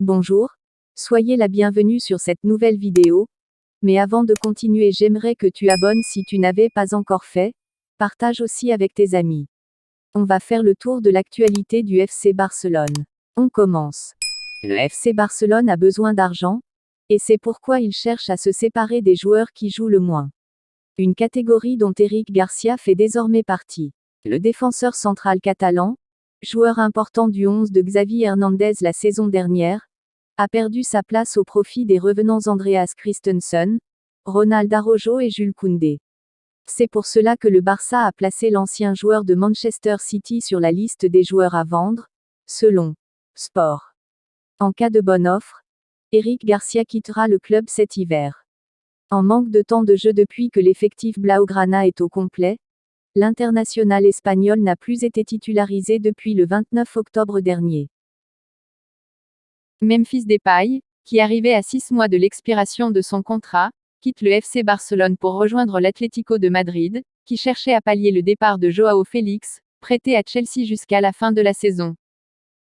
Bonjour, soyez la bienvenue sur cette nouvelle vidéo. Mais avant de continuer, j'aimerais que tu abonnes si tu n'avais pas encore fait. Partage aussi avec tes amis. On va faire le tour de l'actualité du FC Barcelone. On commence. Le FC Barcelone a besoin d'argent, et c'est pourquoi il cherche à se séparer des joueurs qui jouent le moins. Une catégorie dont Eric Garcia fait désormais partie. Le défenseur central catalan, joueur important du 11 de Xavi Hernandez la saison dernière, a perdu sa place au profit des revenants Andreas Christensen, Ronald Araujo et Jules Koundé. C'est pour cela que le Barça a placé l'ancien joueur de Manchester City sur la liste des joueurs à vendre, selon Sport. En cas de bonne offre, Eric Garcia quittera le club cet hiver. En manque de temps de jeu depuis que l'effectif Blaugrana est au complet, l'international espagnol n'a plus été titularisé depuis le 29 octobre dernier. Memphis Depay, qui arrivait à 6 mois de l'expiration de son contrat, quitte le FC Barcelone pour rejoindre l'Atlético de Madrid, qui cherchait à pallier le départ de Joao Félix, prêté à Chelsea jusqu'à la fin de la saison.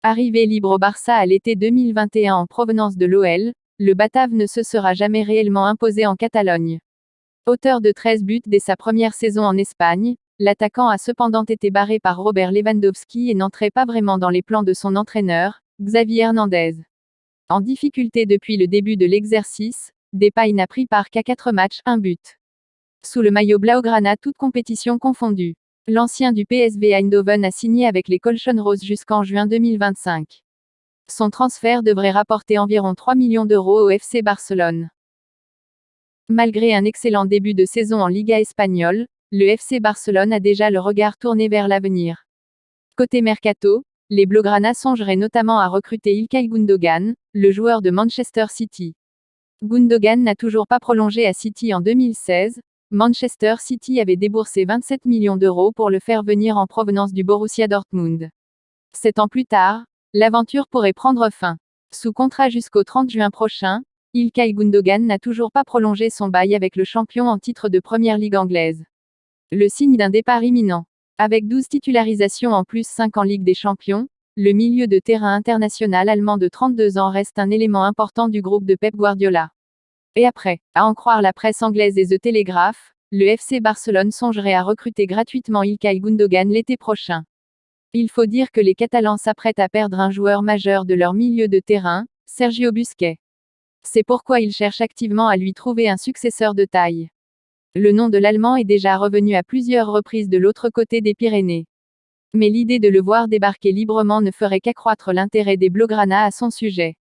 Arrivé libre au Barça à l'été 2021 en provenance de l'OL, le Batave ne se sera jamais réellement imposé en Catalogne. Auteur de 13 buts dès sa première saison en Espagne, l'attaquant a cependant été barré par Robert Lewandowski et n'entrait pas vraiment dans les plans de son entraîneur, Xavi Hernandez. En difficulté depuis le début de l'exercice, Depay n'a pris part qu'à 4 matchs, 1 but. Sous le maillot Blaugrana toutes compétitions confondues. L'ancien du PSV Eindhoven a signé avec les Colchonros jusqu'en juin 2025. Son transfert devrait rapporter environ 3 millions d'euros au FC Barcelone. Malgré un excellent début de saison en Liga espagnole, le FC Barcelone a déjà le regard tourné vers l'avenir. Côté mercato, les Blaugrana songeraient notamment à recruter Ilkay Gundogan, le joueur de Manchester City. Gundogan n'a toujours pas prolongé à City en 2016. Manchester City avait déboursé 27 millions d'euros pour le faire venir en provenance du Borussia Dortmund. 7 ans plus tard, l'aventure pourrait prendre fin. Sous contrat jusqu'au 30 juin prochain, Ilkay Gundogan n'a toujours pas prolongé son bail avec le champion en titre de Première Ligue anglaise. Le signe d'un départ imminent. Avec 12 titularisations en plus 5 en Ligue des Champions, le milieu de terrain international allemand de 32 ans reste un élément important du groupe de Pep Guardiola. Et après, à en croire la presse anglaise et The Telegraph, le FC Barcelone songerait à recruter gratuitement Ilkay Gundogan l'été prochain. Il faut dire que les Catalans s'apprêtent à perdre un joueur majeur de leur milieu de terrain, Sergio Busquets. C'est pourquoi ils cherchent activement à lui trouver un successeur de taille. Le nom de l'Allemand est déjà revenu à plusieurs reprises de l'autre côté des Pyrénées. Mais l'idée de le voir débarquer librement ne ferait qu'accroître l'intérêt des Blaugrana à son sujet.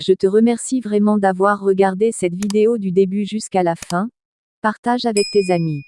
Je te remercie vraiment d'avoir regardé cette vidéo du début jusqu'à la fin. Partage avec tes amis.